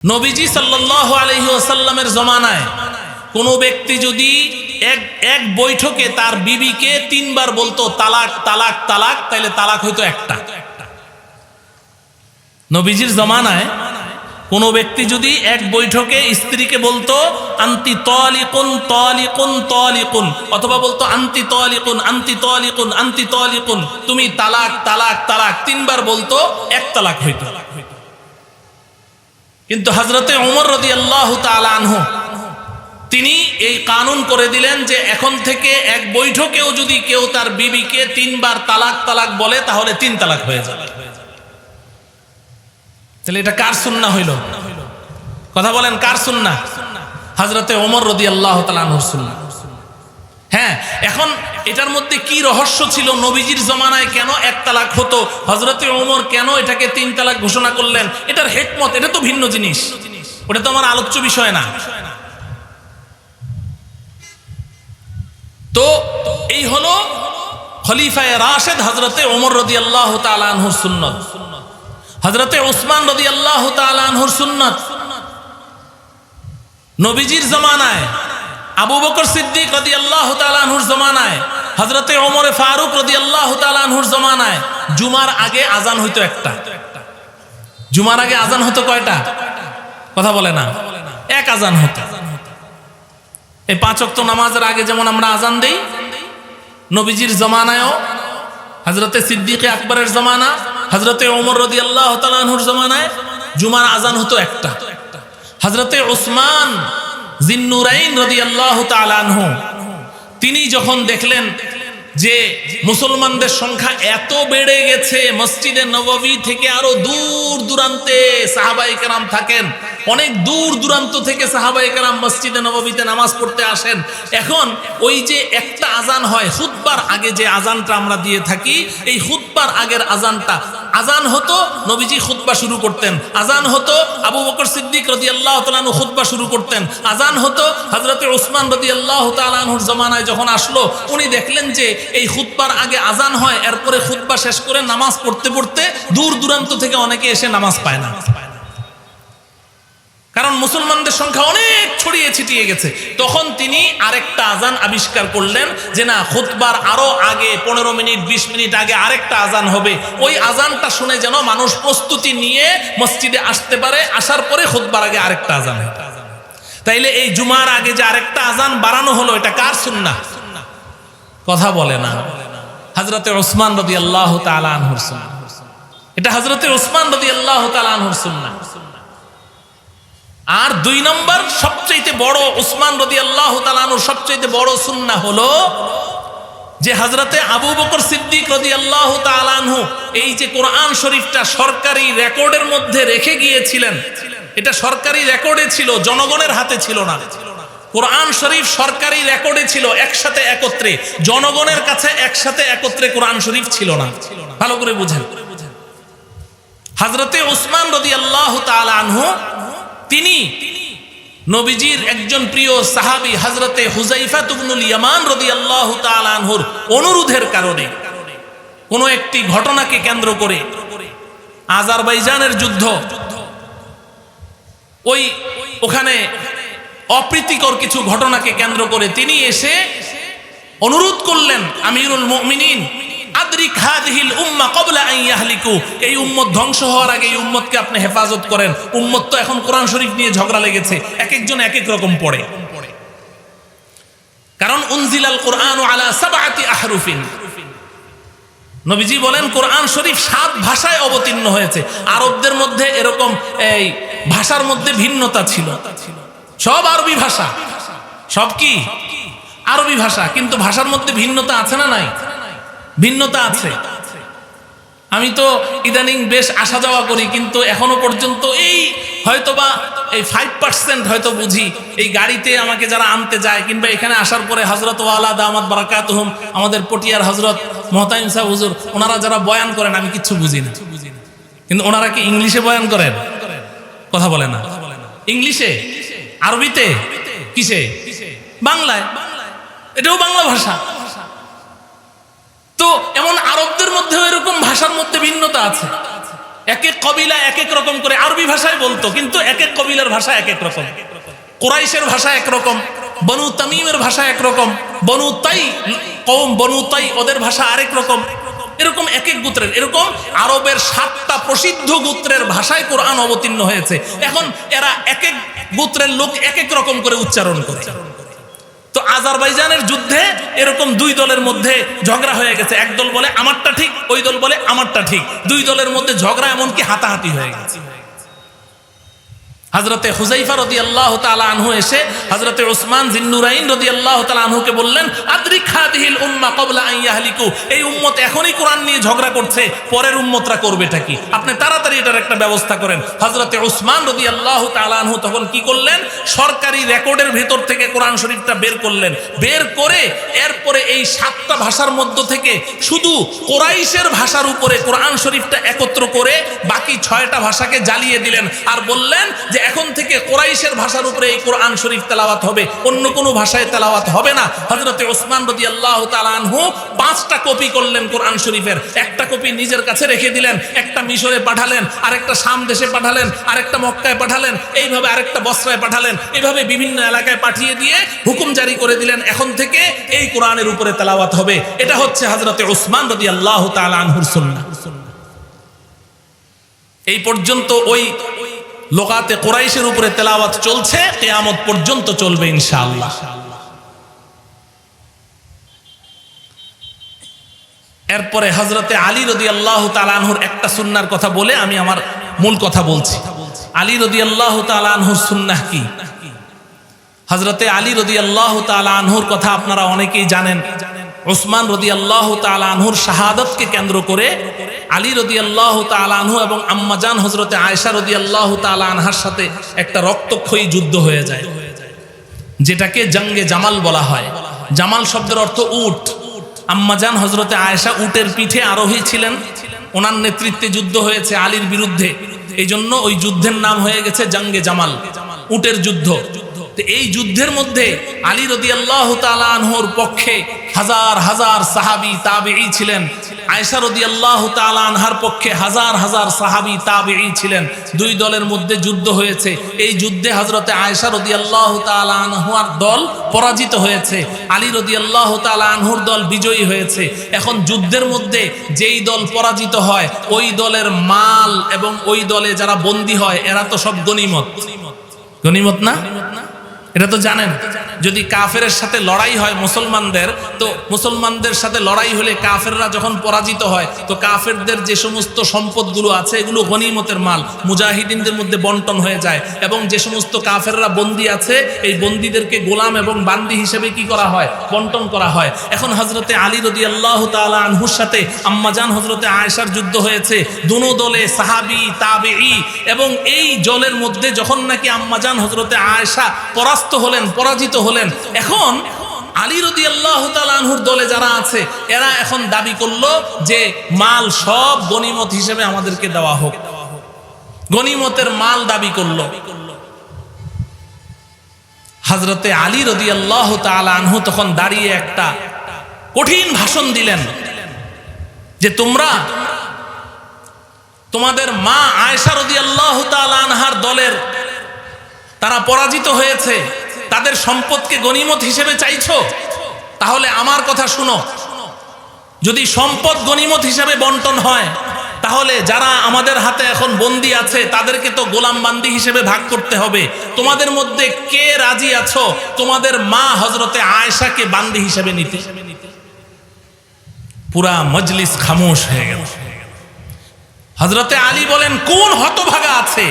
নবীজি সাল্লাল্লাহু আলাইহি ওয়াসাল্লামের জমানায় কোনো ব্যক্তি যদি এক বৈঠকে তার বিবিকে তিনবার বলতো তালাক তালাক তালাক, তাইলে তালাক হইতো একটা। নবীজির জমানায় কোনো ব্যক্তি যদি এক বৈঠকে স্ত্রীকে বলতো আনতি তালিকুন তালিকুন তালিকুন, অথবা বলতো আনতি তালিকুন আনতি তালিকুন আনতি তালিকুন, তুমি তালাক তালাক তালাক, তিনবার বলতো, এক তালাক হইতো। কিন্তু হযরতে ওমর রাদিয়াল্লাহু তাআলা আনহু তিনি এই কানুন করে দিলেন যে এখন থেকে এক বৈঠকেও যদি কেউ তার বিবিকে তিনবার তালাক তালাক বলে তাহলে তিন তালাক হয়ে যাবে। তাহলে এটা কার সুন্নাহ হইল? কথা বলেন, কার সুন্নাহ? হযরতে ওমর রাদিয়াল্লাহু তাআলা আনহুর সুন্নাহ। হ্যাঁ, এখন এটার মধ্যে কি রহস্য ছিল? নবীজির জমানায় কেন এক তালাক হতো, হযরতে ওমর কেন এটাকে তিন তালাক ঘোষণা করলেন? এটার হিকমত, এটা তো ভিন্ন জিনিস, ওটা তো আমার আলোচ্য বিষয় না। তো এই হলো খলিফায়ে রাশেদ হযরতে ওমর রাদিয়াল্লাহু তাআলা আনহুর সুন্নাত, হযরতে ওসমান রাদিয়াল্লাহু তাআলা আনহুর সুন্নাত। নবীজির জমানায় আবু বকর সিদ্দিক রাদিয়াল্লাহু তাআলা আনহুর জমানায়, হযরতে ওমর ফারুক রাদিয়াল্লাহু তাআলা আনহুর জমানায় জুমার আগে আজান হইতো একটা। জুমার আগে আজান হতো কয়টা? কথা বলে না, এক আজান হতো। এই পাঁচ ওয়াক্ত নামাজের আগে যেমন আমরা আজান দেই, নবীজির জমানায়ও হযরতে সিদ্দিক আকবরের জমানা, হযরতে ওমর রাদিয়াল্লাহু তাআলা আনহুর জমানায় জুমার আজান হতো একটা। হযরতে ওসমান জিন্নুরাইন রাদিয়াল্লাহু তাআলা আনহু তিনি যখন দেখলেন যে মুসলমানদের সংখ্যা এত বেড়ে গেছে, মসজিদে নববী থেকে আরো দূর দূরান্তে সাহাবায়ে কেরাম থাকেন, অনেক দূর দূরান্ত থেকে সাহাবায়ে কেরাম মসজিদে নববীতে নামাজ পড়তে আসেন। এখন ওই যে একটা আজান হয় খুতবার আগে, যে আজানটা আমরা দিয়ে থাকি, এই খুতবার আগের আজানটা, আজান হতো নবীজি খুতবা শুরু করতেন, আজান হতো আবু বকর সিদ্দিক রাদিয়াল্লাহু তাআলা আনহু খুতবা শুরু করতেন, আজান হতো হযরতে ওসমান রাদিয়াল্লাহু তাআলা আনহুর জমানায় যখন আসলো, উনি দেখলেন যে এই খুতবার আগে আজান হয়, এরপরে খুতবা শেষ করে নামাজ পড়তে পড়তে দূর দূরান্ত থেকে অনেকে এসে নামাজ পায় না, কারণ মুসলমানদের সংখ্যা অনেক ছড়িয়ে ছিটিয়ে গেছে। তখন তিনি আরেকটা আজান আবিষ্কার করলেন যে না, খুতবার আরো আগে 15 মিনিট 20 মিনিট আগে আরেকটা আজান হবে, ওই আজানটা শুনে যেন মানুষ প্রস্তুতি নিয়ে মসজিদে আসতে পারে, আসার পরে খুতবার আগে আরেকটা আজান হবে। তাইলে এই জুমার আগে যে আরেকটা আজান বাড়ানো হলো, এটা কার সুন্নাহ? কথা বলে না, হযরতে ওসমান রাদিয়াল্লাহু তাআলা আনহুর সুন্নাহ। এটা হযরতে ওসমান রাদিয়াল্লাহু তাআলা আনহুর সুন্নাহ। আর দুই নম্বর সবচেয়ে বড়, ওসমান রাদিয়াল্লাহু তাআলা আনহুর সবচেয়ে বড় সুন্নাহ হলো যে হযরতে আবু বকর সিদ্দিক রাদিয়াল্লাহু তাআলা আনহু এই যে কোরআন শরীফটা সরকারি রেকর্ডের মধ্যে রেখে গিয়েছিলেন, এটা সরকারি রেকর্ডে ছিল, জনগণের হাতে ছিল না। কোরআন শরীফ সরকারি রেকর্ডে ছিল, একসাথে একত্রে, জনগণের কাছে একসাথে একত্রে কোরআন শরীফ ছিল না। ভালো করে বুঝেন, হযরতে ওসমান রাদিয়াল্লাহু তাআলা আনহু তিনি নবীজির একজন প্রিয় সাহাবী হযরতে হুযায়ফা ইবনুল ইয়ামান রাদিয়াল্লাহু তাআলা আনহুর অনুরোধের কারণে কোন একটি ঘটনাকে কেন্দ্র করে, আজারবাইজানের যুদ্ধ, ওখানে অপ্রীতিকর কিছু ঘটনাকে কেন্দ্র করে তিনি এসে অনুরোধ করলেন, আমিরুল মুমিনিন আদরিক হাযিহিল উম্মাহ ক্বাবলা আন ইয়াহলিকু, এই উম্মত ধ্বংস হওয়ার আগে এই উম্মতকে আপনি হেফাজত করেন। উম্মত তো এখন কোরআন শরীফ নিয়ে ঝগড়া লেগেছে, এক একজন এক এক রকম পড়ে, কারণ উনজিলাল কুরআনু আলা সাবআতি আহরুফিন, নবীজি বলেন কোরআন শরীফ 7 ভাষায় অবতীর্ণ হয়েছে। আরবদের মধ্যে এরকম এই ভাষার মধ্যে ভিন্নতা ছিল, সব আরবি ভাষা, সব কি আরবি ভাষা, কিন্তু ভাষার মধ্যে ভিন্নতা আছে না নাই? ভিন্নতা আছে। আমি তো ইদানিং বেশ আসা যাওয়া করি, কিন্তু এখনো পর্যন্ত এই হয়তোবা এই 5% হয়তো বুঝি। এই গাড়িতে আমাকে যারা আনতে যায় কিংবা এখানে আসার পরে হযরত ওয়ালা দামাত বারাকাতুহুম, আমাদের পটিয়ার হযরত মুহতামিম সাহেব হুজুর, ওনারা যারা বয়ান করেন আমি কিচ্ছু বুঝি না, কিন্তু ওনারা কি ইংলিশে বয়ান করেন? কথা বলে না, ইংলিশে, আরবিতে, কিসে? বাংলায়, এটাও বাংলা ভাষা। তো এমন আরবদের মধ্যে এরকম ভাষার মধ্যে ভিন্নতা আছে। এক এক কবিলা এক এক রকম করে আরবি ভাষায় বলতো, কিন্তু এক এক কবিলার ভাষা এক এক রকম। কুরাইশের ভাষা একরকম, বনু তামিমের ভাষা একরকম, বনু তাই ওদের ভাষা আরেক রকম। এরকম এক এক গোত্রের, এরকম আরবের 7টা প্রসিদ্ধ গোত্রের ভাষায় কোরআন অবতীর্ণ হয়েছে। এখন এরা এক এক গোত্রের লোক এক এক রকম করে উচ্চারণ করে। তো আজারবাইজানের যুদ্ধে এরকম 2 দলের মধ্যে ঝগড়া হয়ে গেছে। এক দল বলে আমারটা ঠিক, ওই দল বলে আমারটা ঠিক। 2 দলের মধ্যে ঝগড়া, এমনকি হাতাহাতি হয়ে গেছে। হযরতে হুযাইফা রাদিয়াল্লাহু তাআলা আনহু এসে হযরতে উসমান জিন্নুরাইন রাদিয়াল্লাহু তাআলা আনহুকে বললেন, আদরিক হাদিহিল উম্মাহ ক্বাবলা আন ইয়াহলিকু। এই উম্মত এখনই কোরআন নিয়ে ঝগড়া করছে, পরের উম্মতরা করবেটা কি? আপনি তাড়াতাড়ি এটার একটা ব্যবস্থা করেন। হযরতে উসমান রাদিয়াল্লাহু তাআলা আনহু তখন কি করলেন? সরকারি রেকর্ডের ভেতর থেকে কোরআন শরীফটা বের করলেন। বের করে এরপরে এই 7টা ভাষার মধ্য থেকে শুধু কুরাইশের ভাষার উপরে কোরআন শরীফটা একত্র করে বাকি 6টা ভাষাকে জ্বালিয়ে দিলেন। আর বললেন যে এখন থেকে কুরাইশের ভাষার উপরে এই কোরআন শরীফ তেলাওয়াত হবে, অন্য কোনো ভাষায় তেলাওয়াত হবে না। হযরতে উসমান রাদিয়াল্লাহু তাআলা আনহু 5টা কপি করলেন কোরআন শরীফের। একটা কপি নিজের কাছে রেখে দিলেন, একটা মিশরে পাঠালেন, আরেকটা শাম দেশে পাঠালেন, আরেকটা মক্কায় পাঠালেন, এইভাবে আরেকটা বসরায় পাঠালেন। এইভাবে বিভিন্ন এলাকায় পাঠিয়ে দিয়ে হুকুম জারি করে দিলেন, এখন থেকে এই কোরআনের উপরে তেলাওয়াত হবে। এটা হচ্ছে হযরতে উসমান রাদিয়াল্লাহু তাআলা আনহুর সুন্নাহ। এই পর্যন্ত ওই লোকাতে কুরাইশের উপরে তেলাওয়াত চলছে, কিয়ামত পর্যন্ত চলবে ইনশাআল্লাহ। এরপরে হযরতে আলী রাদিয়াল্লাহু তাআলা আনহুর একটা সুন্নাহর কথা বলে আমি আমার মূল কথা বলছি। আলী রাদিয়াল্লাহু তাআলা আনহুর সুন্নাহ কি? হযরতে আলী রাদিয়াল্লাহু তাআলা আনহুর কথা আপনারা অনেকেই জানেন। উসমান রাদিয়াল্লাহু তাআলা আনহুর শাহাদাতকে কেন্দ্র করে আলী রাদিয়াল্লাহু তাআলা আনহু এবং আম্মাজান হযরতে আয়েশা রাদিয়াল্লাহু তাআলা আনহার সাথে একটা রক্তক্ষয়ী যুদ্ধ হয়ে যায়, যেটাকে জঙ্গে জামাল বলা হয়। জামাল শব্দের অর্থ উট। আম্মাজান হযরতে আয়েশা উটের পিঠে আরোহী ছিলেন, ওনার নেতৃত্বে যুদ্ধ হয়েছে আলীর বিরুদ্ধে। এই জন্য ওই যুদ্ধের নাম হয়ে গেছে জঙ্গে জামাল, উটের যুদ্ধ। এই যুদ্ধের মধ্যে আলী রাদিয়াল্লাহু তাআলা আনহুর পক্ষে হাজার হাজার সাহাবী তাবেঈ ছিলেন, আয়েশা রাদিয়াল্লাহু তাআলা আনহার পক্ষে হাজার হাজার সাহাবী তাবেঈ ছিলেন। 2 দলের মধ্যে যুদ্ধ হয়েছে। এই যুদ্ধে হযরতে আয়েশা রাদিয়াল্লাহু তাআলা আনহার দল পরাজিত হয়েছে, আলী রাদিয়াল্লাহু তাআলা আনহুর দল বিজয়ী হয়েছে। এখন যুদ্ধের মধ্যে যেই দল পরাজিত হয় ওই দলের মাল এবং ওই দলে যারা বন্দী হয় এরা তো সব গনিমত। গনিমত না? এটা তো জানেন, যদি কাফেরের সাথে লড়াই হয় মুসলমানদের, তো মুসলমানদের সাথে লড়াই হলে কাফেররা যখন পরাজিত হয় তো কাফেরদের যে সমস্ত সম্পদগুলো আছে এগুলো গনিমতের মাল মুজাহিদিনদের মধ্যে বন্টন হয়ে যায়। এবং যে সমস্ত কাফেররা বন্দী আছে এই বন্দীদেরকে গোলাম এবং বান্দি হিসেবে কি করা হয়? বন্টন করা হয়। এখন হযরতে আলী রাদিয়াল্লাহু তাআলা আনহুর সাথে আম্মাজান হযরতে আয়েশার যুদ্ধ হয়েছে। দুনো দলে সাহাবী তাবেঈ, এবং এই জলের মধ্যে যখন নাকি আম্মাজান হযরতে আয়েশা পরাজিত হলেন, এখন আলী রাদিয়াল্লাহু তাআলা আনহুর দলে যারা আছে এরা এখন দাবি করলো যে মাল সব গনিমত হিসেবে আমাদেরকে দেওয়া হোক, গনিমতের মাল দাবি করলো। হযরতে আলী রাদিয়াল্লাহু তাআলা আনহু তখন দাঁড়িয়ে একটা কঠিন ভাষণ দিলেন যে তোমরা তোমাদের মা আয়েশা রাদিয়াল্লাহু তাআলা আনহার দলের তারা পরাজিত হয়েছে, তাদের সম্পদকে গনিমত হিসেবে চাইছো, তাহলে আমার কথা শুনো। যদি সম্পদ গনিমত হিসেবে বন্টন হয় তাহলে যারা আমাদের হাতে এখন বন্দী আছে তাদেরকে তো গোলাম বান্দি হিসেবে ভাগ করতে হবে। তোমাদের মধ্যে কে রাজি আছো তোমাদের মা হযরতে আয়েশাকে বান্দি হিসেবে নিতে? পুরা মজলিস খামোশ হয়ে গেল। হযরতে আলী বলেন, কোন হতভাগা আছে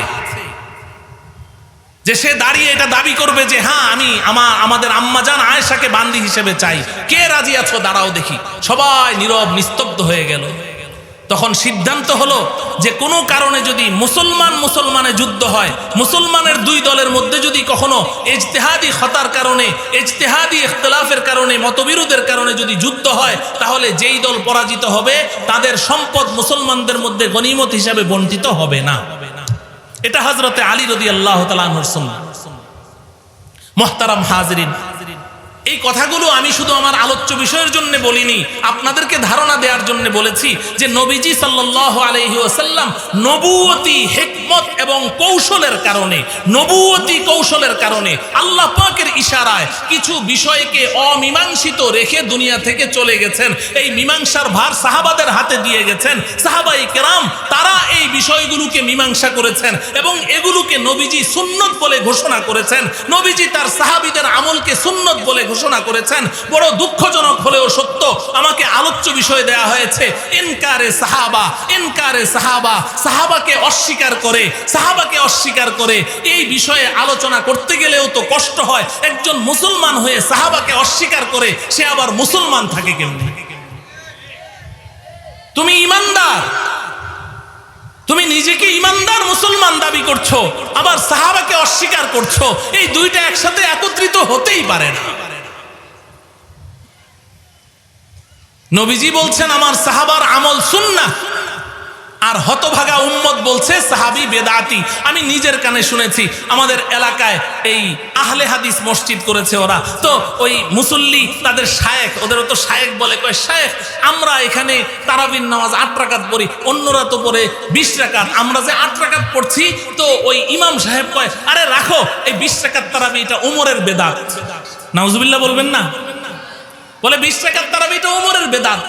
যে সে দাঁড়িয়ে এটা দাবি করবে যে হ্যাঁ আমি আমাদের আম্মাজান আয়েশাকে বান্দি হিসেবে চাই? কে রাজি আছো দাঁড়াও দেখি। সবাই নীরব নিস্তব্ধ হয়ে গেল। তখন সিদ্ধান্ত হলো যে কোনো কারণে যদি মুসলমানে যুদ্ধ হয়, মুসলমানের 2 দলের মধ্যে যদি কখনো ইজতিহাদি খতার কারণে, ইজতিহাদি ইখতিলাফের কারণে, মতবিরোধের কারণে যদি যুদ্ধ হয় তাহলে যেই দল পরাজিত হবে তাদের সম্পদ মুসলমানদের মধ্যে গনিমত হিসাবে বণ্টিত হবে না। এটা হযরতে আলী রাদিয়াল্লাহু তাআলা আনহুর সুন্নাহ। মুহতারাম হাজিরিন, এই কথাগুলো আমি শুধু আমার আলোচ্য বিষয়ের জন্য বলিনি, আপনাদেরকে ধারণা দেওয়ার জন্য বলেছি যে নবীজি সাল্লাল্লাহু আলাইহি ওয়াসাল্লাম নবুয়তি হিকমত এবং কৌশলের কারণে, নবুয়তি কৌশলের কারণে আল্লাহ পাকের ইশারায় কিছু বিষয়কে অমীমাংসিত রেখে দুনিয়া থেকে চলে গেছেন। এই মীমাংসার ভার সাহাবাদের হাতে দিয়ে গেছেন। সাহাবায়ে কেরাম তারা এই বিষয়গুলোকে মীমাংসা করেছেন এবং এগুলোকে নবীজি সুন্নত বলে ঘোষণা করেছেন। নবীজি তার সাহাবীদের আমলকে সুন্নত বলে ঘোষণা করেছেন। বড় দুঃখজনক হলেও সত্য, আমাকে আলোচ্য বিষয় দেয়া হয়েছে ইনকারে সাহাবা, ইনকারে সাহাবা, সাহাবাকে অস্বীকার করে, সাহাবাকে অস্বীকার করে। এই বিষয়ে আলোচনা করতে গেলেও তো কষ্ট হয়। একজন মুসলমান হয়ে সাহাবাকে অস্বীকার করে সে আবার মুসলমান থাকে কেমনে? তুমি ইমানদার, তুমি নিজেকে ইমানদার মুসলমান দাবি করছো, আবার সাহাবাকে অস্বীকার করছো। এই দুইটা একসাথে একত্রিত হতেই পারে না। নবীজি বলছেন আমার সাহাবার আমল সুন্নাহ, আর হতভাগা উম্মত বলছে সাহাবী বেদাতি। আমি নিজের কানে শুনেছি, আমাদের এলাকায় এই আহলে হাদিস মসজিদ করেছে ওরা, তো ওই মুসল্লি তাদের শায়েখ, ওদেরও তো শায়েখ বলে, কয় শায়েখ আমরা এখানে তারাবির নামাজ 8 রাকাত পড়ি, অন্যরা তো পড়ে 20 রাকাত, আমরা যে 8 রাকাত পড়ছি, তো ওই ইমাম সাহেব কয় আরে রাখো এই 20 রাকাত তারাবি, এটা উমরের বেদাত। নাউজুবিল্লাহ বলবেন না? বলে 20 রাকাত তারাবি এটা উমরের বেদাত।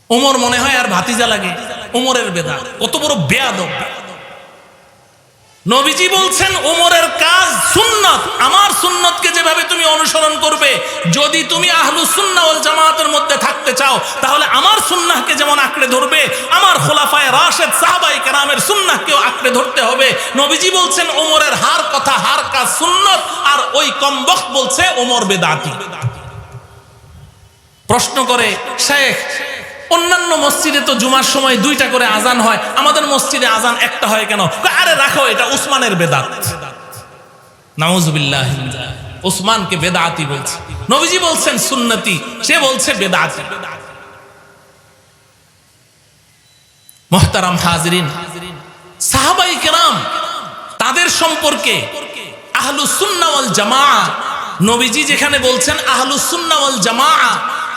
ওমর মনে হয় আর ভাতিজা লাগে, ওমরের বেদাত। কত বড় বেয়াদব! নবীজি বলছেন ওমরের কাজ সুন্নত, আমার সুন্নতকে যেভাবে তুমি অনুসরণ করবে, যদি তুমি আহলুস সুন্নাহ ওয়াল জামাতের মধ্যে থাকতে চাও, তাহলে আমার সুন্নাহকে যেমন আঁকড়ে ধরবে, আমার খোলাফায়ে রাশেদ সাহাবায়ে কেরামের সুন্নাহকেও আঁকড়ে ধরতে হবে। নবীজি বলছেন ওমরের হার কথা, হার কাজ সুন্নত, আর ওই কমবক্ত বলছে ওমর বেদাতি। প্রশ্ন করে শেখ, অন্যান্য মসজিদে তো জুমার সময় 2টা করে আজান হয়, আমাদের মসজিদে আজান একটা হয় কেন? আরে রাখো এটা উসমানের বেদাত। নাউজুবিল্লাহ, উসমানকে বেদাতি বলছে। নবীজি বলছেন সুন্নতি, সে বলছে বেদাতি। মুহতারাম হাজিরিন, সাহাবায়ে কেরাম তাদের সম্পর্কে আহলুস সুন্নাহ ওয়াল জামাআহ, নবীজি যেখানে বলছেন আহলুস সুন্নাহ ওয়াল জামাআহ,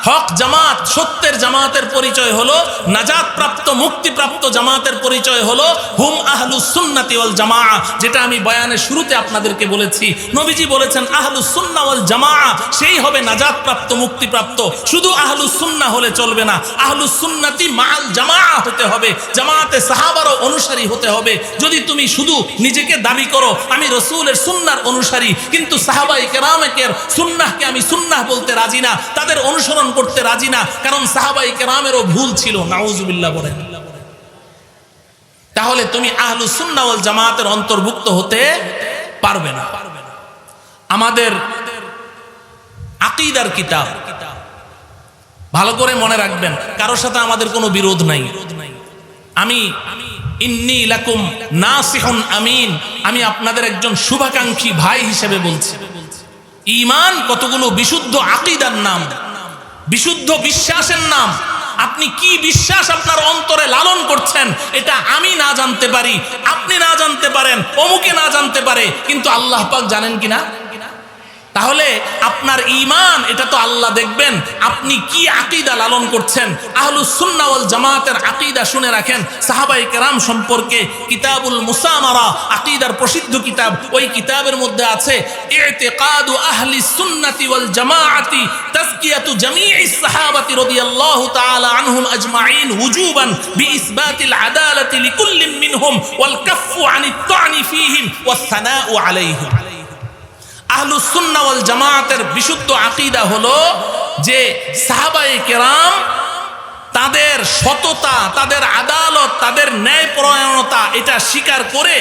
হক জামাত, সত্যের জামাতের পরিচয় হলো, নাজাত প্রাপ্ত মুক্তিপ্রাপ্ত জামাতের পরিচয় হলো হুম আহলুস সুন্নাতি ওয়াল জামাআহ। যেটা আমি বয়ানের শুরুতে আপনাদেরকে বলেছি, নবীজি বলেছেন আহলুস সুন্নাহ ওয়াল জামাআহ সেই হবে নাজাত প্রাপ্ত মুক্তিপ্রাপ্ত। শুধু আহলুস সুন্নাহ হলে চলবে না, আহলুস সুন্নাতি মাআল জামাআহ হতে হবে, জামাতে সাহাবারও অনুসারী হতে হবে। যদি তুমি শুধু নিজেকে দাবি করো আমি রাসূলের সুন্নাহর অনুসারী, কিন্তু সাহাবায়ে কেরামের সুন্নাহকে আমি সুন্নাহ বলতে রাজি না, তাদের অনুসরণ করতে রাজি না, কারণ সাহাবায়ে কেরামেরও ভুল ছিল, নাউজুবিল্লাহ বলেন, তাহলে তুমি আহলুস সুন্নাহ ওয়াল জামাতের অন্তর্ভুক্ত হতে পারবে না। আমাদের আকীদার কিতাব ভালো করে মনে রাখবেন, কারোর সাথে আমাদের কোনো বিরোধ নাই। আমি ইন্নী লাকুম নাসিহুন আমিন, আমি আপনাদের একজন শুভাকাঙ্ক্ষী ভাই হিসেবে বলছি। ঈমান কতগুলো বিশুদ্ধ আকীদার নাম, বিশুদ্ধ বিশ্বাসের নাম। আপনি কি বিশ্বাস আপনার অন্তরে লালন করছেন এটা আমি না জানতে পারি, আপনি না জানতে পারেন, অমুকে না জানতে পারে, কিন্তু আল্লাহ পাক জানেন কিনা? তাহলে আপনার ঈমান এটা তো আল্লাহ দেখবেন, আপনি কি আকীদা লালন করছেন। আহলুস সুন্নাহ ওয়াল জামাতের আকীদা শুনে রাখেন। সাহাবায়ে কেরাম সম্পর্কে কিতাবুল মুসামারা, আকীদার প্রসিদ্ধ কিতাব, ওই কিতাবের মধ্যে আছে ইতিকাদু আহলিস সুন্নাতি ওয়াল জামাআতি তাজকিয়াতু জামিইস সাহাবাতি রাদিয়াল্লাহু তাআলা আনহুম আজমাইন ওয়ুজুবান বিইসবাতিল আদালাতি লিকুল্লিন মিনহুম ওয়াল কাফফু আনিত তা'নি ফীহিম ওয়াস সানাউ আলাইহিম। আহলুস সুন্নাহ ওয়াল জামাতের বিশুদ্ধ আকীদা হলো যে সাহাবায়ে কেরাম তাদের সততা, তাদের আদালত, তাদের ন্যায়পরায়ণতা এটা স্বীকার করে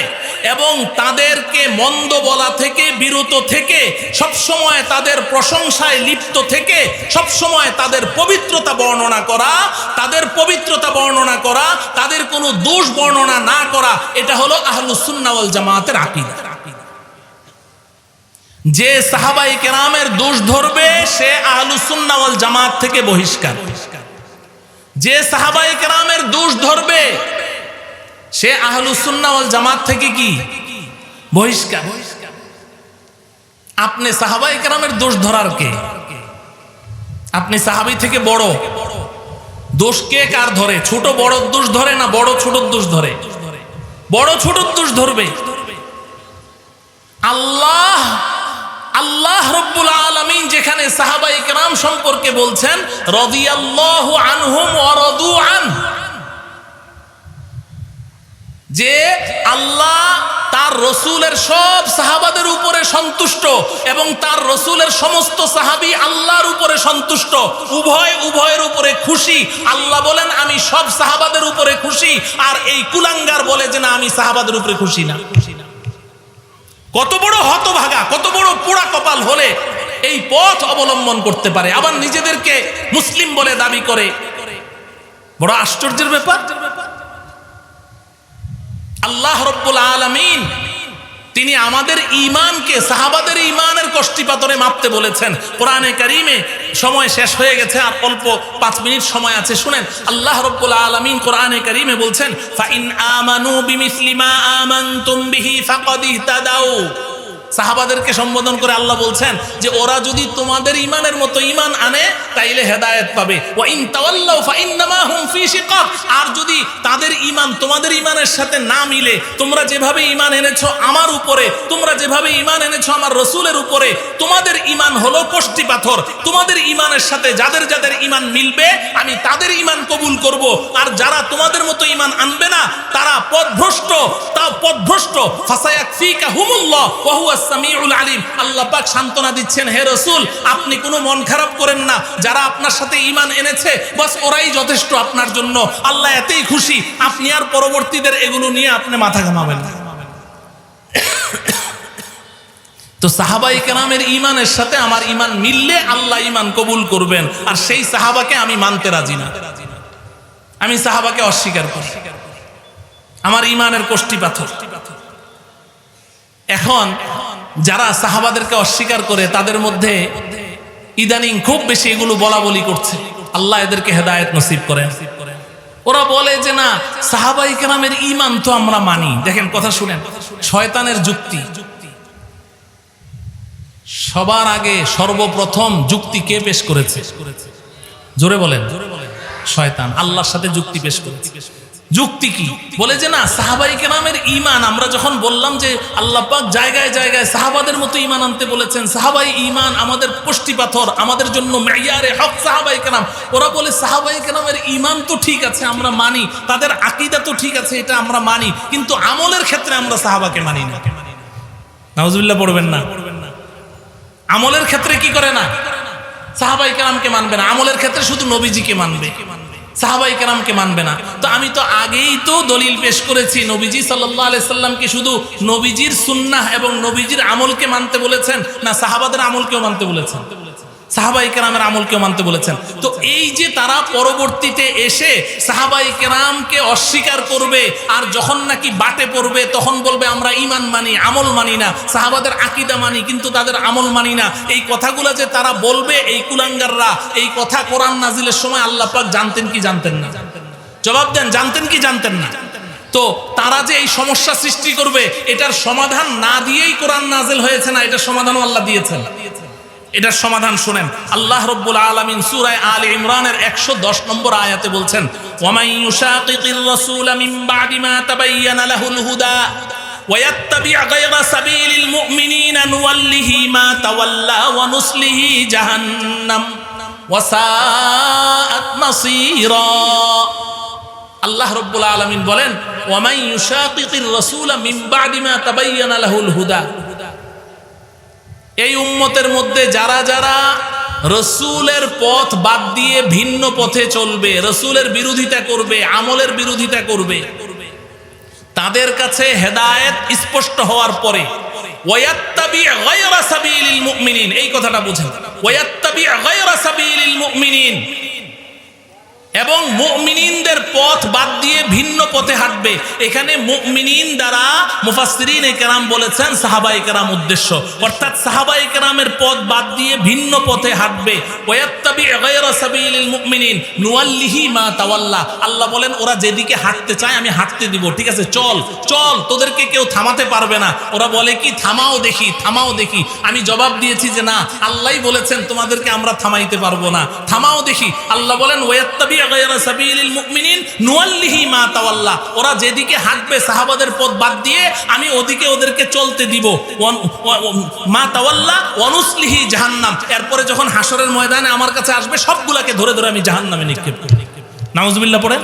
এবং তাদেরকে মন্দ বলা থেকে বিরত থেকে, সবসময় তাদের প্রশংসায় লিপ্ত থেকে, সবসময় তাদের পবিত্রতা বর্ণনা করা, তাদের পবিত্রতা বর্ণনা করা, তাদের কোনো দোষ বর্ণনা না করা, এটা হলো আহলুস সুন্নাহ ওয়াল জামাতের আকীদা। যে সাহাবায়ে কেরামের দোষ ধরবে সে আহলুস সুন্নাহ ওয়াল জামাত থেকে বহিষ্কার, যে সাহাবায়ে কেরামের দোষ ধরবে সে আহলুস সুন্নাহ ওয়াল জামাত থেকে কি বহিষ্কার। আপনি সাহাবায়ে কেরামের দোষ ধরার কে? আপনি সাহাবী থেকে বড়, দোষ কে কার ধরে? ছোট বড় দোষ ধরে না বড় ছোট দোষ ধরে? বড় ছোট দোষ ধরবে। আল্লাহ রব্বুল আলামিন যেখানে সাহাবায়ে কেরাম সম্পর্কে বলছেন রাদিয়াল্লাহু আনহুম ওয়া রাদু আন, যে আল্লাহ তার রসুলের সব সাহাবাদের উপরে সন্তুষ্ট এবং তার রসুলের সমস্ত সাহাবী আল্লাহর উপরে সন্তুষ্ট, উভয়ের উপরে খুশি। আল্লাহ বলেন আমি সব সাহাবাদের উপরে খুশি, আর এই কুলাঙ্গার বলে যে না আমি সাহাবাদের উপরে খুশি না। কত বড় হতভাগা, কত বড় পোড়া কপাল হলে এই পথ অবলম্বন করতে পারে, আবার নিজেদেরকে মুসলিম বলে দাবি করে। বড় আশ্চর্যের ব্যাপার। আল্লাহ রব্বুল আলামিন তিনি আমাদের ঈমানকে সাহাবাদের ঈমানের কষ্টি পাথরে মাপতে বলেছেন কোরআনে কারীমে। সময় শেষ হয়ে গেছে, আর অল্প 5 মিনিট সময় আছে, শুনেন। আল্লাহ রব্বুল আলামিন কোরআনে কারীমে বলছেন ফাইন আমানু বিমিসলি মা আমানতুম বিহি ফাকাদ ইহতাদাউ। সাহাবাদেরকে সম্বোধন করে আল্লাহ বলছেন যে ওরা যদি তোমাদের ঈমানের মতো ঈমান আনে তাইলে হেদায়েত পাবে। ওয়া ইন তাওয়াল্লাউ ফাইন্নামা হুম ফি শিকাক। আর যদি তাদের ঈমান তোমাদের ঈমানের সাথে না মিলে, তোমরা যেভাবে ঈমান এনেছো আমার উপরে, তোমরা যেভাবে ঈমান এনেছো আমার রাসূলের উপরে, তোমাদের ঈমান হলো কষ্টি পাথর। তোমাদের ঈমানের সাথে যাদের যাদের ঈমান মিলবে আমি তাদের ঈমান কবুল করব, আর যারা তোমাদের মতো ঈমান আনবে না তারা পথভ্রষ্ট, ফাসায়াকফিকাহুমুল্লাহ ওয়া হুয়া সামিউল আলিম। আল্লাহ পাক সান্ত্বনা দিচ্ছেন, হে রাসূল আপনি কোনো মন খারাপ করেন না, যারা আপনার সাথে ঈমান এনেছে বাস ওরাই যথেষ্ট আপনার জন্য, আল্লাহ এতেই খুশি, আপনি আর পরবর্তীদের এগুলো নিয়ে আপনি মাথা ঘামাবেন না। তো সাহাবায়ে কেরামের ঈমানের সাথে আমার ঈমান মিললে আল্লাহ ঈমান কবুল করবেন, আর সেই সাহাবাকে আমি মানতে রাজি না। আমি সাহাবাকে অস্বীকার করি, আমার ঈমানের কষ্টি পাথর। এখন যারা সাহাবাদেরকে অস্বীকার করে তাদের মধ্যে ইদানিং খুব বেশি এগুলো বলা বলি করছে, আল্লাহ এদেরকে হেদায়েত নসিব করেন। ওরা বলে যে না সাহাবায়ে কেরামের ঈমান তো আমরা মানি। দেখেন কথা শুনেন, শয়তানের যুক্তি। সবার আগে সর্বপ্রথম যুক্তি কে পেশ করেছে? জোরে বলেন। শয়তান আল্লাহর সাথে যুক্তি পেশ করেছে। যুক্তি কি? বলে যে না সাহাবায়ে কেরামের ঈমান, আমরা যখন বললাম যে আল্লাহ পাক জায়গায় জায়গায় সাহাবাদের মতো ঈমান আনতে বলেছেন, সাহাবায়ে ঈমান আমাদের কষ্টি পাথর, আমাদের জন্য মেয়ারে হক সাহাবায়ে কেরাম। ওরা বলে সাহাবায়ে কেরামের ঈমান তো ঠিক আছে আমরা মানি, তাদের আকীদা তো ঠিক আছে এটা আমরা মানি, কিন্তু আমলের ক্ষেত্রে আমরা সাহাবাকে মানি না। নাউজুবিল্লাহ পড়বেন না। আমলের ক্ষেত্রে কি করে না? সাহাবায়ে কেরামকে মানবে না, আমলের ক্ষেত্রে শুধু নবীজিকে মানবে, সাহাবায়ে কেরামকে মানবে না। তো আমি তো আগেই তো দলিল পেশ করেছি, নবীজি সাল্লাল্লাহু আলাইহি সাল্লামকে শুধু নবীজির সুন্নাহ এবং নবীজির আমলকে মানতে বলেছেন না সাহাবাদের আমলকেও মানতে বলেছেন? সাহাবায়ে কেরামের আমলকেও মানতে বলেছেন। তো এই যে তারা পরবর্তীতে এসে সাহাবায়ে কেরামকে অস্বীকার করবে, আর যখন নাকি বাটে পড়বে তখন বলবে আমরা ঈমান মানি আমল মানি না, সাহাবাদের আকীদা মানি কিন্তু তাদের আমল মানি না, এই কথাগুলো যে তারা বলবে এই কুলাঙ্গাররা, এই কথা কোরআন নাজিলের সময় আল্লাহ পাক জানতেন কি জানতেন না? জবাব দেন, জানতেন কি জানতেন না? তো তারা যে এই সমস্যা সৃষ্টি করবে এটার সমাধান না দিয়েই কোরআন নাজিল হয়েছে না, এটার সমাধানও আল্লাহ দিয়েছেন। এটার সমাধান শুনেন, আল্লাহ রব্বুল আলামিন সূরা আলে ইমরানের 110 নম্বর আয়াতে বলছেন ওয়ামান ইউশাকিকির রাসূলা মিন বাদি মা তাবায়্যানা লাহুল হুদা ওয়া ইয়াত্তাবি' গায়রা সাবিলিল মুমিনিনা নুওয়াল্লিহি মা তাওয়াল্লা ওয়া নুসলিহি জাহান্নাম ওয়া সাআত মাসীরা। আল্লাহ রব্বুল আলামিন বলেন ওয়ামান ইউশাকিকির রাসূলা মিন বাদি মা তাবায়্যানা লাহুল হুদা, এই উম্মতের মধ্যে যারা যারা রসুলের পথ বাদ দিয়ে ভিন্ন পথে চলবে, রসুলের বিরোধিতা করবে, আমলের বিরোধিতা করবে, তাদের কাছে হেদায়েত স্পষ্ট হওয়ার পরে ওয়ায়াত্তাবি' গায়রা সাবিলিল মুমিনিন, এই কথাটা বুঝেন, ওয়ায়াত্তাবি' গায়রা সাবিলিল মুমিনিন, এবং মুমিনিনদের পথ বাদ দিয়ে ভিন্ন পথে হাঁটবে। এখানে মুমিনিন দ্বারা মুফাসসিরিনে কেরাম বলেছেন সাহাবায়ে কেরাম উদ্দেশ্য, অর্থাৎ সাহাবায়ে কেরামের পথ বাদ দিয়ে ভিন্ন পথে হাঁটবে। ওয়াত্তাবি গায়রা সাবিলিল মুমিনিন নুওয়াল্লিহি মা তাওয়াল্লা, আল্লাহ বলেন ওরা যেদিকে হাঁটতে চায় আমি হাঁটতে দিব, ঠিক আছে চল চল, তোদেরকে কেউ থামাতে পারবে না। ওরা বলে কি থামাও দেখি থামাও দেখি, আমি জবাব দিয়েছি যে না, আল্লাহই বলেছেন তোমাদেরকে আমরা থামাইতে পারবো না, থামাও দেখি। আল্লাহ বলেন ওয়াত্তাবি গায়রা সাবিলিল মুমিনিন নুওয়াল্লিহি মা তাওয়াল্লা, ওরা যেদিকে হাঁটবে সাহাবাদের পথ বাদ দিয়ে আমি ওদিকে ওদেরকে চলতে দিব। মা তাওয়াল্লা ওয়ানুসলিহি জাহান্নাম, এরপরে যখন হাসরের ময়দানে আমার কাছে আসবে সবগুলাকে ধরে ধরে আমি জাহান্নামে নিক্ষেপ করব। নাউজুবিল্লাহ পড়েন।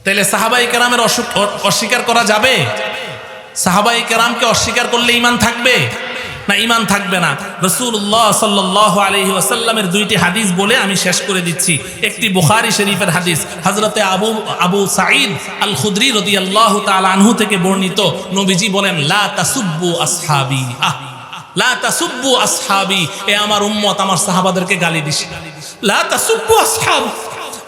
তাইলে সাহাবায়ে কেরামের অস্বীকার করা যাবে? সাহাবায়ে কেরামকে অস্বীকার করলে ঈমান থাকবে না? ঈমান থাকবে না। রাসূলুল্লাহ সাল্লাল্লাহু আলাইহি ওয়াসাল্লামের দুইটি হাদিস বলে আমি শেষ করে দিচ্ছি। একটি বুখারী শরীফের হাদিস, হযরতে আবু সাঈদ আল খুদরি রাদিয়াল্লাহু তাআলা আনহু থেকে বর্ণিত, নবীজি বলেন লা তাসুব্বু আসহাবি, লা তাসুব্বু আসহাবি, এ আমার উম্মত আমার সাহাবাদেরকে গালি দিস না। লা তাসুব্বু আসহাবি,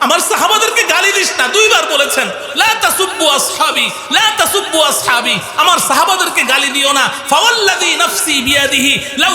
আমার সাহাবাদেরকে গালি দিস না, দুইবার বলেছেন লা তাসুব্বু আসহাবি, লা তাসুব্বু আসহাবি, আমার সাহাবাদেরকে গালি দিও না। ফাওয়াল্লাযী নাফসি বিয়াদিহি লাউ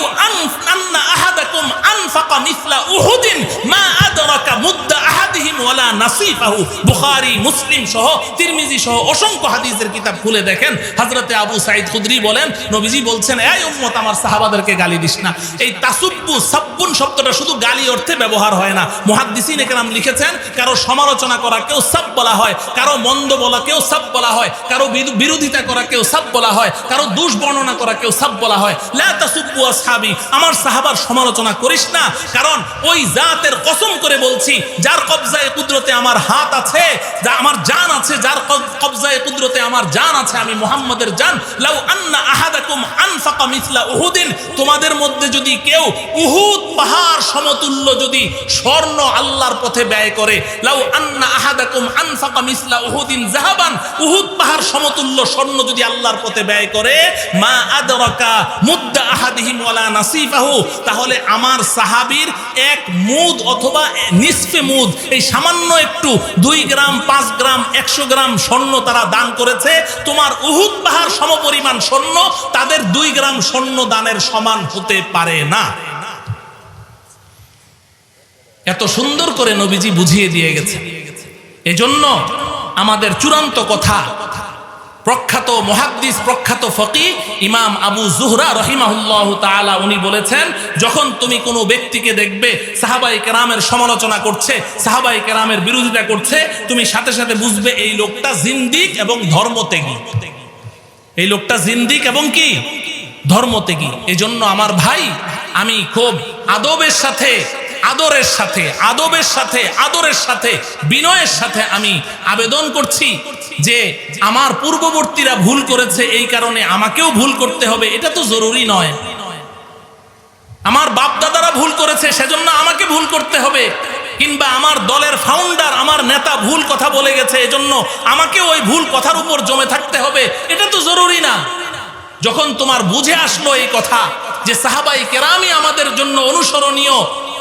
আন্না আহাদাকুম আনফাকা মিসলা উহুদিন মা আদরাকা মুদ্দা আহাদিহিম ওয়ালা নাসিফাহু। বুখারী মুসলিম সহ তিরমিজি সহ অসংখ্য হাদিসের কিতাব খুলে দেখেন, হযরতে আবু সাঈদ খুদরি বলেন নবীজি বলছেন এই উম্মত আমার সাহাবাদেরকে গালি দিস না। এই তাসুব্বু সাব্বুন শব্দটা শুধু গালি অর্থে ব্যবহার হয় না। মুহাদ্দিসিনে কেরাম লিখেছেন কারো সমালোচনা করা কেউ সাব বলা হয়, কারো মন্দ বলা কেউ সাব বলা হয়, কারো বিরোধিতা করা কেউ সাব বলা হয়, কারো দোষ বর্ণনা করা কেউ সাব বলা হয়। লা তাসুব্বু আসহাবি, আমার সাহাবার সমালোচনা করিস না, কারণ ওই জাতের কসম করে বলছি যার কবজায়ে কুদরতে আমার হাত আছে, যা আমার জান আছে, যার কবজায়ে কুদরতে আমার জান আছে, আমি মুহাম্মাদের জান। লাউ আন্না আহাদাকুম আনফাকা মিসলা উহুদিন, তোমাদের মধ্যে যদি কেউ উহুদ পাহাড় সমতুল্য যদি স্বর্ণ আল্লাহর পথে ব্যয় করে, লাউ আন্না আহাদাকুম আনফাকা মিসলা উহুদিন যাহাবান, উহুদ পাহাড় সমতুল্য স্বর্ণ যদি আল্লাহর পথে ব্যয় করে, মা আদরাকা মুদ্দা আহাদিহিম ওয়ালা নাসিফাহু, তাহলে আমার সাহাবীর এক মুদ অথবা নিসফে মুদ, এই সামান্য একটু 2 গ্রাম 5 গ্রাম 100 গ্রাম স্বর্ণ তারা দান করেছে, তোমার উহুদ পাহাড় সমপরিমাণ স্বর্ণ তাদের 2 গ্রাম স্বর্ণ দানের সমান হতে পারে না। এত সুন্দর করে নবীজি বুঝিয়ে দিয়ে গেছে। এজন্য আমাদের চূড়ান্ত কথা, প্রখ্যাত মুহাদ্দিস প্রখ্যাত ফকিহ ইমাম আবু যুহরা রাহিমাহুল্লাহু তাআলা উনি বলেছেন, যখন তুমি কোনো ব্যক্তিকে দেখবে সাহাবায়ে কেরামের সমালোচনা করছে, সাহাবায়ে কেরামের বিরোধিতা করছে, তুমি সাথে সাথে বুঝবে এই লোকটা জিন্দিক এবং ধর্মত্যাগী, এই লোকটা জিন্দিক এবং কি ধর্মত্যাগী। এজন্য আমার ভাই, আমি খুব আদবের সাথে বিনয়ের সাথে আমি আবেদন করছি যে আমার পূর্ববর্তীরা ভুল করেছে এই কারণে আমাকেও ভুল করতে হবে, এটা তো জরুরি নয়। আমার বাপ দাদারা ভুল করেছে সেজন্য আমাকে ভুল করতে হবে, কিংবা আমার দলের ফাউন্ডার আমার নেতা ভুল কথা বলে গেছে এজন্য আমাকে ওই ভুল কথার উপর জমে থাকতে হবে, এটা তো জরুরি না। যখন তোমার বুঝে আসলো এই কথা যে সাহাবায়ে কেরামই আমাদের জন্য অনুসরণীয়,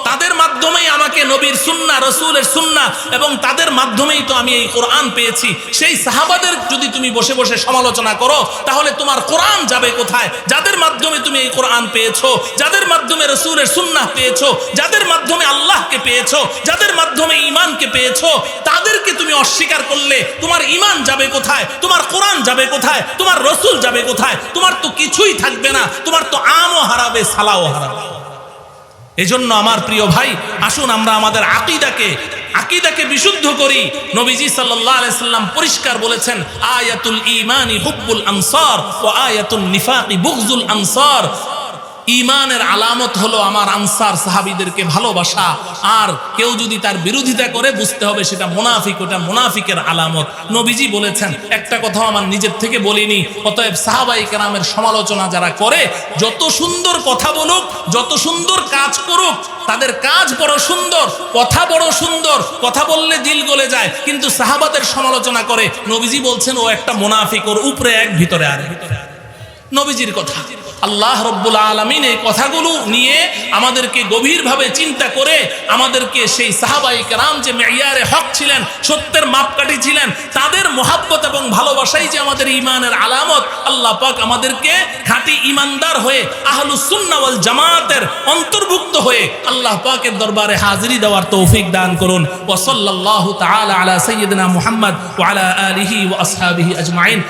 তাদের মাধ্যমেই আমাকে নবীর সুন্নাহ রাসূলের সুন্নাহ এবং তাদের মাধ্যমেই তো আমি এই কোরআন পেয়েছি, সেই সাহাবাদের যদি তুমি বসে বসে সমালোচনা করো তাহলে তোমার কোরআন যাবে কোথায়? যাদের মাধ্যমে তুমি এই কোরআন পেয়েছো, যাদের মাধ্যমে রাসূলের সুন্নাহ পেয়েছো, যাদের মাধ্যমে আল্লাহকে পেয়েছো, যাদের মাধ্যমে ঈমানকে পেয়েছো, তাদেরকে তুমি অস্বীকার করলে তোমার ঈমান যাবে কোথায়? তোমার কোরআন যাবে কোথায়? তোমার রাসূল যাবে কোথায়? তোমার তো কিছুই থাকবে না, তোমার তো আমও হারাবে সালাও হারাবে। এজন্য আমার প্রিয় ভাই, আসুন আমরা আমাদের আকীদাকে বিশুদ্ধ করি। নবীজি সাল্লাল্লাহু আলাইহি সাল্লাম পরিষ্কার বলেছেন, আয়াতুল ঈমানি হুব্বুল আনসার ওয়া আয়াতুন নিফাকি বুগযুল আনসার। ঈমানের আলামত হলো আমার আনসার সাহাবীদেরকে ভালোবাসা, আর কেউ যদি তার বিরোধিতা করে বুঝতে হবে সেটা মুনাফিক, ওটা মুনাফিকের আলামত। নবীজি বলেছেন, একটা কথা আমার নিজের থেকে বলিনি। অতএব সাহাবায়ে কেরামের সমালোচনা যারা করে, যত সুন্দর কথা বলুক, যত সুন্দর কাজ করুক, তাদের কাজ বড় সুন্দর, কথা বড় সুন্দর, কথা বললে দিল গলে যায়, কিন্তু সাহাবাদের সমালোচনা করে, নবীজি বলছেন ও একটা মুনাফিক, ওর উপরে এক ভিতরে আর। নবীজির কথা। আল্লাহ রব্বুল আলামিন এই কথাগুলো নিয়ে আমাদেরকে গভীরভাবে চিন্তা করে আমাদেরকে সেই সাহাবায়ে কেরাম যে মেয়ারে হক ছিলেন, সত্যের মাপকাঠি ছিলেন, তাদের মহাব্বত এবং ভালোবাসাই যে আমাদের ঈমানের আলামত, আল্লাহ পাক আমাদেরকে খাঁটি ঈমানদার হয়ে আহলুস সুন্নাহ ওয়াল জামাতের অন্তর্ভুক্ত হয়ে আল্লাহ পাকের দরবারে হাজিরি দেওয়ার তৌফিক দান করুন। ওয়া সাল্লাল্লাহু তাআলা আলা সাইয়্যিদিনা মুহাম্মদ ওয়া আলা আলিহি ওয়া আসহাবিহি আজমাইন।